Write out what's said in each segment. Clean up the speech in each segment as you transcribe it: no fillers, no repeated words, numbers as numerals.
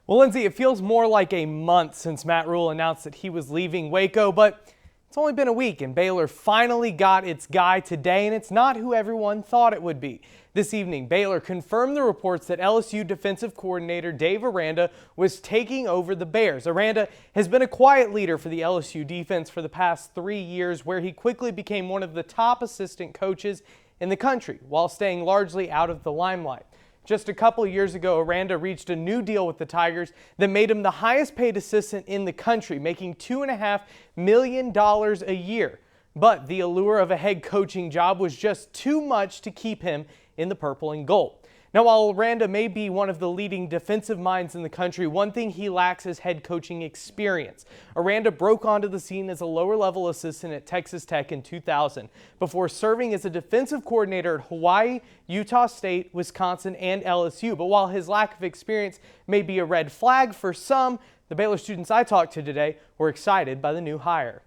Well, Lindsay, it feels more like a month since Matt Rhule announced that he was leaving Waco, but it's only been a week and Baylor finally got its guy today, and it's not who everyone thought it would be. This evening, Baylor confirmed the reports that LSU defensive coordinator Dave Aranda was taking over the Bears. Aranda has been a quiet leader for the LSU defense for the past 3 years, where he quickly became one of the top assistant coaches in the country while staying largely out of the limelight. Just a couple of years ago, Aranda reached a new deal with the Tigers that made him the highest paid assistant in the country, making $2.5 million a year. But the allure of a head coaching job was just too much to keep him in the purple and gold. Now, while Aranda may be one of the leading defensive minds in the country, one thing he lacks is head coaching experience. Aranda broke onto the scene as a lower-level assistant at Texas Tech in 2000 before serving as a defensive coordinator at Hawaii, Utah State, Wisconsin, and LSU. But while his lack of experience may be a red flag for some, the Baylor students I talked to today were excited by the new hire.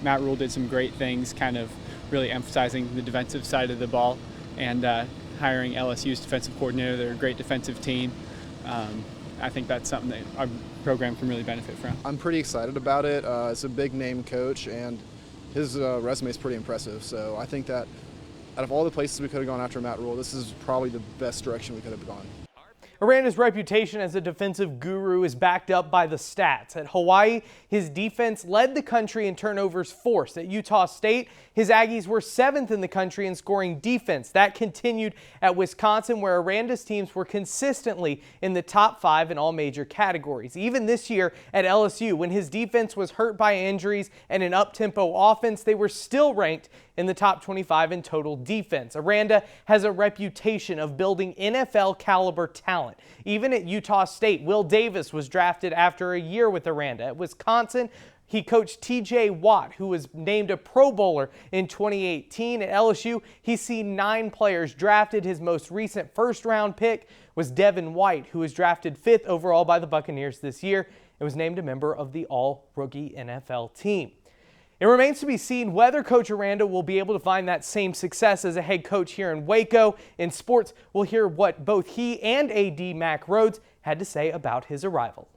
Matt Rhule did some great things, kind of really emphasizing the defensive side of the ball, and hiring LSU's defensive coordinator. They're a great defensive team. I think that's something that our program can really benefit from. I'm pretty excited about it. It's a big name coach, and his resume is pretty impressive. So I think that out of all the places we could have gone after Matt Rhule, this is probably the best direction we could have gone. Aranda's reputation as a defensive guru is backed up by the stats. At Hawaii, his defense led the country in turnovers forced. At Utah State, his Aggies were 7th in the country in scoring defense. That continued at Wisconsin, where Aranda's teams were consistently in the top 5 in all major categories. Even this year at LSU, when his defense was hurt by injuries and an up-tempo offense, they were still ranked in the top 25 in total defense. Aranda has a reputation of building NFL-caliber talent. Even at Utah State, Will Davis was drafted after a year with Aranda. At Wisconsin, he coached T.J. Watt, who was named a Pro Bowler in 2018. At LSU, he's seen 9 players drafted. His most recent first-round pick was Devin White, who was drafted 5th overall by the Buccaneers this year and was named a member of the All-Rookie NFL team. It remains to be seen whether Coach Aranda will be able to find that same success as a head coach here in Waco. In sports, we'll hear what both he and AD Mack Rhodes had to say about his arrival.